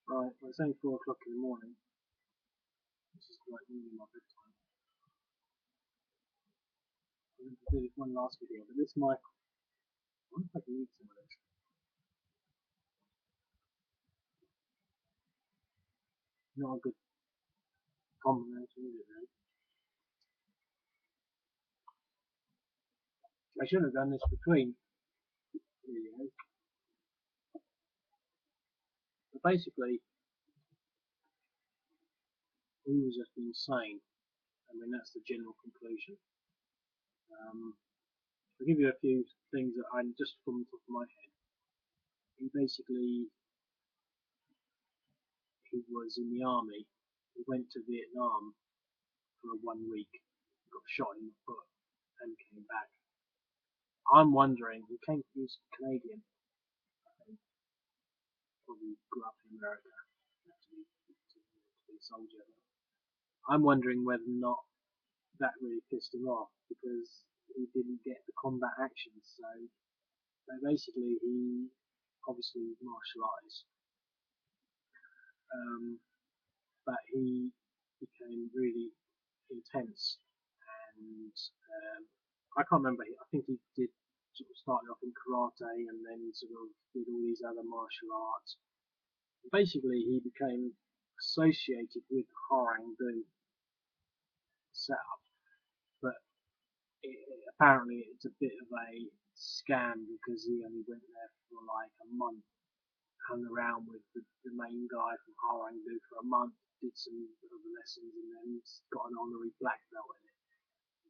Right, well, it's only 4 o'clock in the morning, which is like nearly my bedtime. I'm going to do this one last video, but this mic, I wonder if I can use some of this. Not a good combination, is it, really? I should have done this between videos. But basically, he was just insane. I mean, that's the general conclusion. I'll give you a few things that I'm just from the top of my head. He basically, he was in the army. He went to Vietnam for 1 week, got shot in the foot, and came back. I'm wondering, he was Canadian, I think, probably grew up in America to be a soldier. I'm wondering whether or not that really pissed him off because he didn't get the combat actions. So basically, he obviously martial arts, but he became really intense, and I can't remember. I think he did sort of started off in karate and then sort of did all these other martial arts. Basically, he became associated with the Harang-Do setup, but apparently it's a bit of a scam because he only went there for like a month, hung around with the main guy from Harang-Do for a month, did some other lessons, and then got an honorary black belt in it.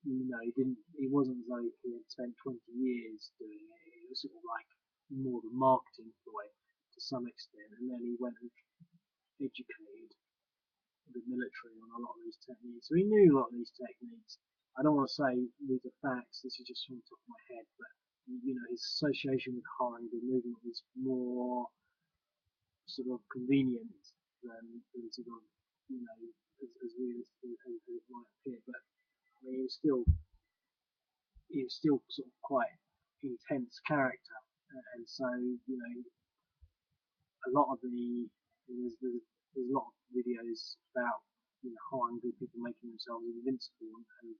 You know, he didn't. It wasn't as though he had spent 20 years doing it. It was sort of like more of a marketing ploy to some extent, and then he went and educated the military on a lot of these techniques. So he knew a lot of these techniques. I don't want to say these are facts. This is just from the top of my head, but you know, his association with Harang-Do movement was more sort of convenient than sort of, you know, as realistic as it might appear. But I mean, he was still sort of quite intense character, and so you know, a lot of there's a lot of videos about, you know, Harang-Do people making themselves invincible, and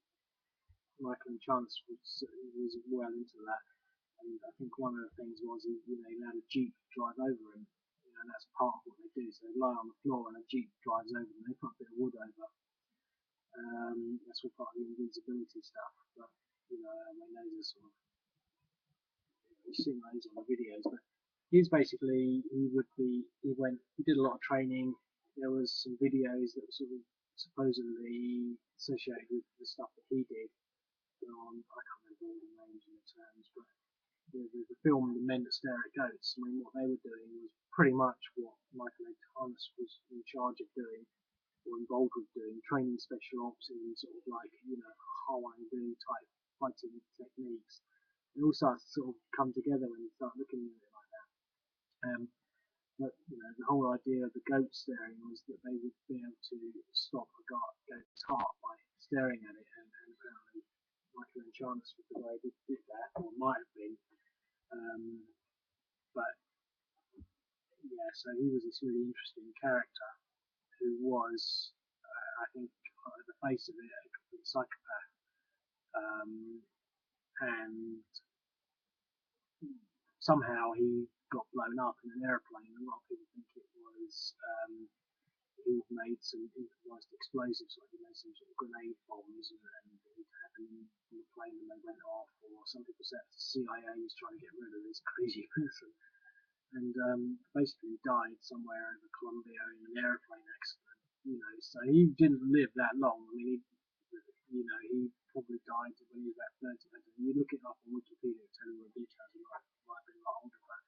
Michael Enchanis was well into that. And I think one of the things was he had a jeep drive over him, you know, and that's part of what they do. So they lie on the floor and a jeep drives over them. They put a bit of wood over. That's all part of the invincibility stuff. But you know, my nose is sort of, you've seen those on the videos. But he's basically he did a lot of training. There was some videos that were sort of supposedly associated with the stuff that he did. I can't remember all the names and the terms, but the film The Men That Stare at Goats, I mean, what they were doing was pretty much what Michael Enchanis was in charge of doing, or involved with doing, training special ops in sort of like, you know, Hawaiian type fighting techniques. It all starts to sort of come together when you start looking at it like that. But you know, the whole idea of the goat staring was that they would be able to stop a goat's heart by staring at it, and apparently Michael Enchanis was the guy who did that, or might have been. But yeah, so he was this really interesting character who was, I think, at the face of it, a complete psychopath. Um, and somehow he got blown up in an airplane. A lot of people think it was he made some improvised explosives, like he made some sort of grenade bombs, and it happened in the plane when they went off. Or some people said the CIA was trying to get rid of this crazy person. And basically died somewhere over Colombia in an airplane accident. You know, so he didn't live that long. I mean, he probably died when he was about 30. You look it up on Wikipedia, it'll tell you all the details. He might have been a lot older, but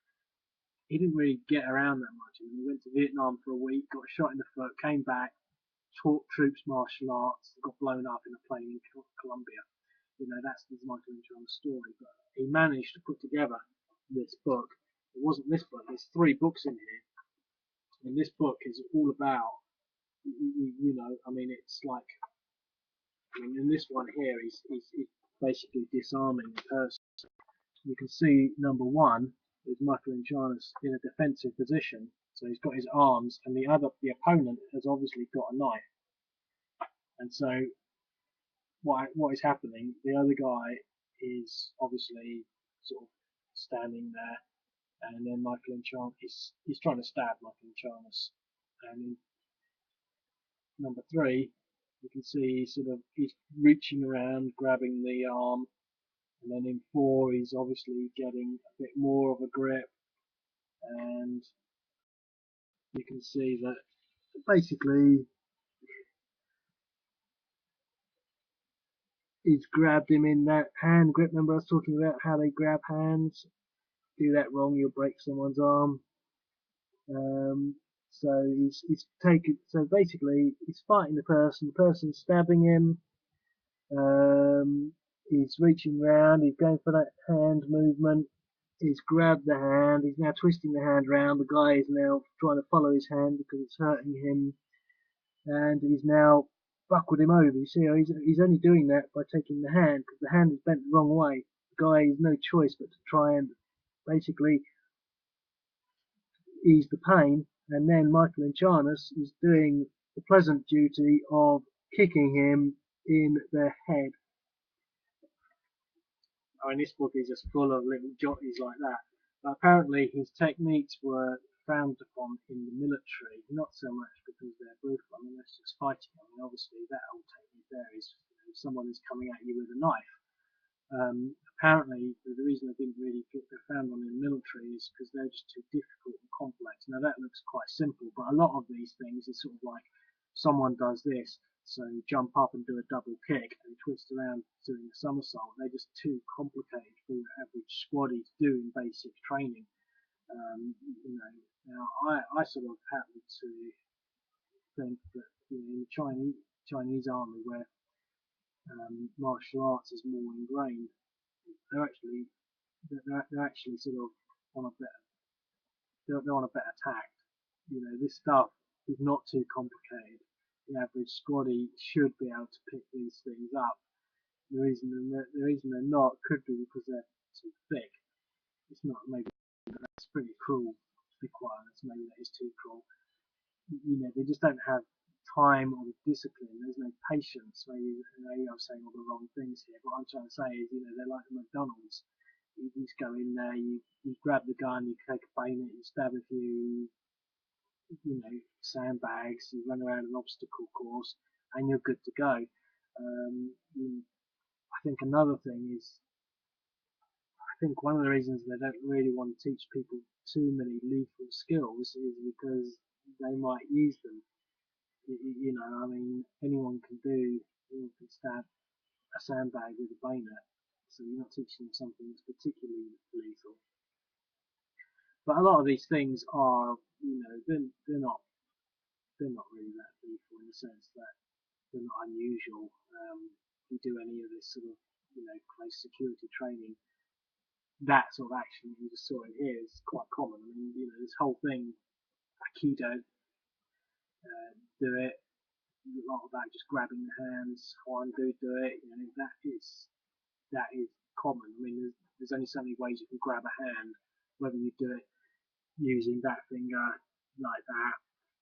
he didn't really get around that much. I mean, he went to Vietnam for a week, got shot in the foot, came back, taught troops martial arts, got blown up in a plane in Colombia. You know, that's the Michael Enchanis story. But he managed to put together this book. It wasn't this book. There's 3 books in here, and this book is all about, you know, I mean, it's like, I mean, in this one here, he's basically disarming the person. You can see number 1 is Michael Enchanis in a defensive position, So he's got his arms, and the opponent has obviously got a knife. And so what is happening? The other guy is obviously sort of standing there, and then Michael Enchanis he's trying to stab Michael Enchanis. And in number 3, you can see he's reaching around, grabbing the arm, and then in 4 he's obviously getting a bit more of a grip, and you can see that basically he's grabbed him in that hand grip. Remember I was talking about how they grab hands? Do that wrong, you'll break someone's arm. So he's taken. So basically, he's fighting the person's stabbing him. He's reaching round. He's going for that hand movement. He's grabbed the hand. He's now twisting the hand round. The guy is now trying to follow his hand because it's hurting him, and he's now buckled him over. You see, he's only doing that by taking the hand because the hand is bent the wrong way. The guy has no choice but to try and basically ease the pain, and then Michael Enchanis is doing the pleasant duty of kicking him in the head. I mean, this book is just full of little jotties like that. But apparently his techniques were frowned upon in the military, not so much because they're brutal. I mean, that's just fighting. I mean, obviously that old technique there is if someone is coming at you with a knife. Apparently, the reason they didn't really get their found on in the military is because they're just too difficult and complex. Now that looks quite simple, but a lot of these things is sort of like someone does this, so jump up and do a double kick and twist around doing a somersault. They're just too complicated for your average squaddy to do in basic training. Now I sort of happen to think that in the Chinese army where martial arts is more ingrained, they're actually sort of on a better they're on a better tack. This stuff is not too complicated. The average squaddy should be able to pick these things up. The reason they're not could be because they're too thick. It's not, maybe that's pretty cruel to be quite honest. Maybe that is too cruel. They just don't have time or discipline. There's no patience. Maybe I'm saying all the wrong things here. What I'm trying to say is, they're like McDonald's. You just go in there, you grab the gun, you take a bayonet, you stab a few, sandbags, you run around an obstacle course, and you're good to go. I think another thing is, I think one of the reasons they don't really want to teach people too many lethal skills is because they might use them. I mean, anyone can stab a sandbag with a bayonet, so you're not teaching them something that's particularly lethal. But a lot of these things are, they're not really that lethal in the sense that they're not unusual. If you do any of this sort of, close security training, that sort of action you just saw in here is quite common. I mean, this whole thing, Aikido, do it. A lot of that just grabbing the hands, one do it. That is common. I mean, there's only so many ways you can grab a hand, whether you do it using that finger like that,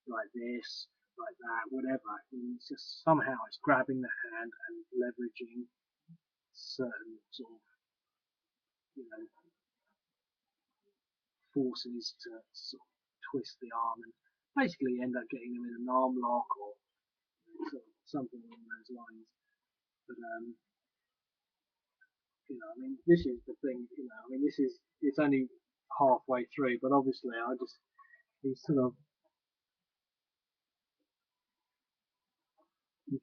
like this, like that, whatever. I mean, it's just somehow it's grabbing the hand and leveraging certain sort of, forces to sort of twist the arm and basically end up getting them in an arm lock or sort of something along those lines. But I mean, this is the thing. I mean, it's only halfway through, but obviously, he's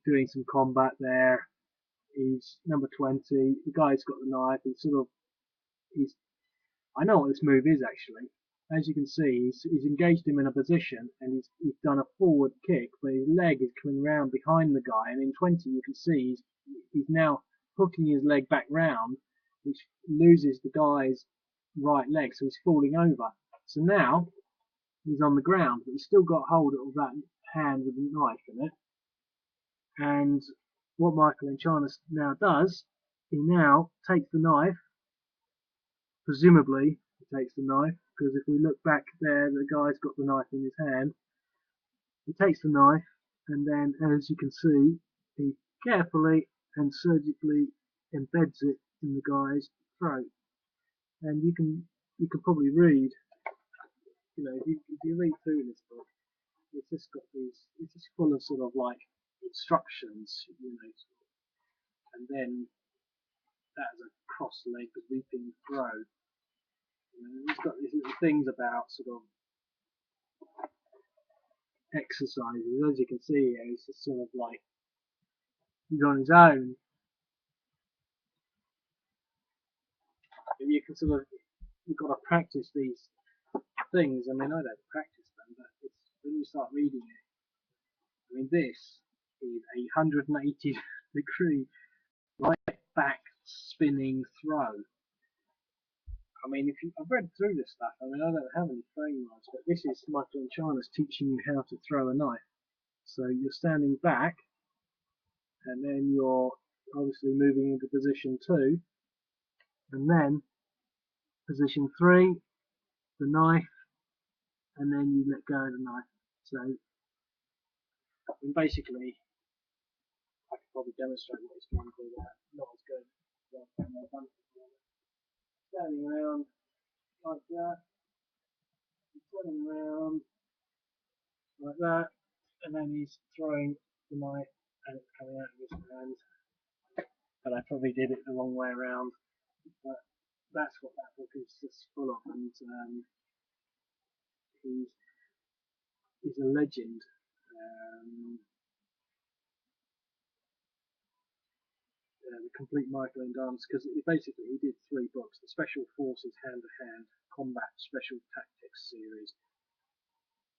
doing some combat there. He's number 20. The guy's got the knife. He's. I know what this move is actually. As you can see, he's engaged him in a position, and he's done a forward kick, but his leg is coming round behind the guy, and in 20 you can see he's now hooking his leg back round, which loses the guy's right leg, so he's falling over. So now he's on the ground, but he's still got hold of that hand with the knife in it. And what Michael Enchanis now does, he now takes the knife, presumably he takes the knife, because if we look back there, the guy's got the knife in his hand. He takes the knife, and then, as you can see, he carefully and surgically embeds it in the guy's throat. And you can probably read, if you read through this book, it's just got these, it's just full of sort of like instructions, and then that is a cross-legged leaping throw. It's got these little things about sort of exercises. As you can see here, it's just sort of like he's on his own, and you can sort of, you've got to practice these things. I mean, I don't practice them, but it's when you start reading it. I mean, this is a 180 degree right back spinning throw. I mean, I've read through this stuff. I mean, I don't have any throwing knives, but this is Michael enchanis teaching you how to throw a knife. So you're standing back, and then you're obviously moving into position 2, and then position 3, the knife, and then you let go of the knife. So, and basically, I could probably demonstrate what he's trying to do there. Not as good. Standing around like that, turning around like that, and then he's throwing the knife and it's coming out of his hand. But I probably did it the wrong way around. But that's what that book is just full of, and he's a legend. The complete Michael enchanis, because basically he did 3 books: the Special Forces Hand-to-Hand Combat Special Tactics series.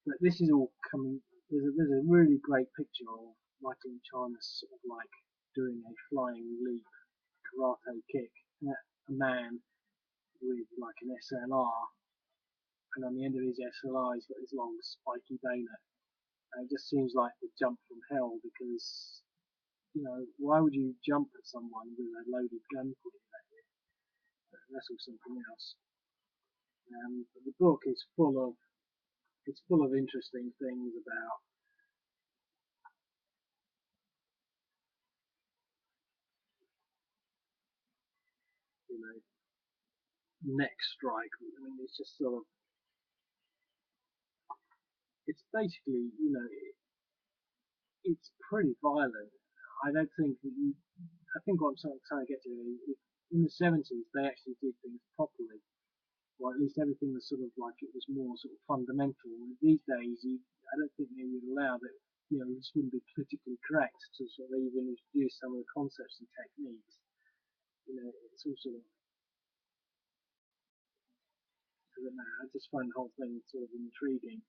But this is all coming. There's a really great picture of Michael enchanis sort of like doing a flying leap karate kick at a man with like an SLR, and on the end of his SLR he's got his long spiky bayonet. And it just seems like the jump from hell, because why would you jump at someone with a loaded gun pointed at you? That's all something else. But the book is full of interesting things about neck strike. I mean, it's just sort of, it's basically it's pretty violent. I don't think that I think what I'm trying to get to is, in the 70s they actually did things properly, or at least everything was sort of like, it was more sort of fundamental. And these days, I don't think they would allow that. It just wouldn't be politically correct to sort of even introduce some of the concepts and techniques. It's all sort of, I don't know, I just find the whole thing sort of intriguing.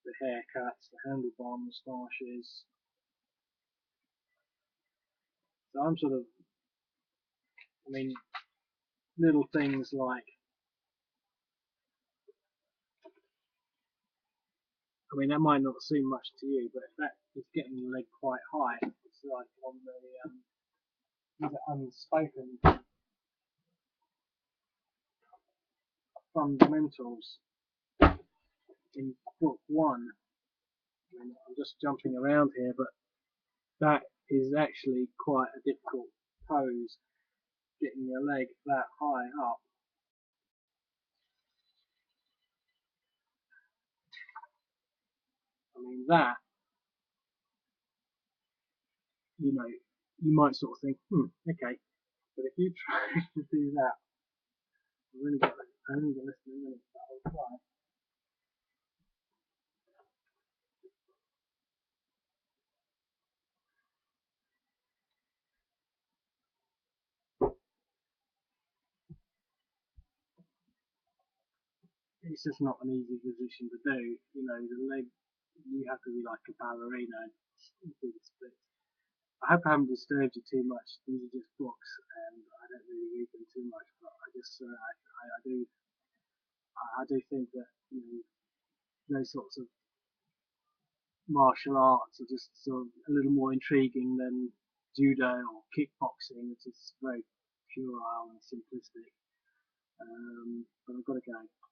The haircuts, the handlebar moustaches. So I'm sort of, I mean, little things like, I mean, that might not seem much to you, but that is getting the leg quite high. It's like on the unspoken fundamentals in book 1. I mean, I'm just jumping around here, but that is actually quite a difficult pose, getting your leg that high up. I mean, that, you might sort of think, okay, but if you try to do that, I'm only going to listen in a minute, but I'll try. It's just not an easy position to do. The leg, you have to be like a ballerina and do the splits. I hope I haven't disturbed you too much. These are just books, and I don't really read them too much. But I just, I do think that those sorts of martial arts are just sort of a little more intriguing than judo or kickboxing, which is very puerile and simplistic. But I've got to go.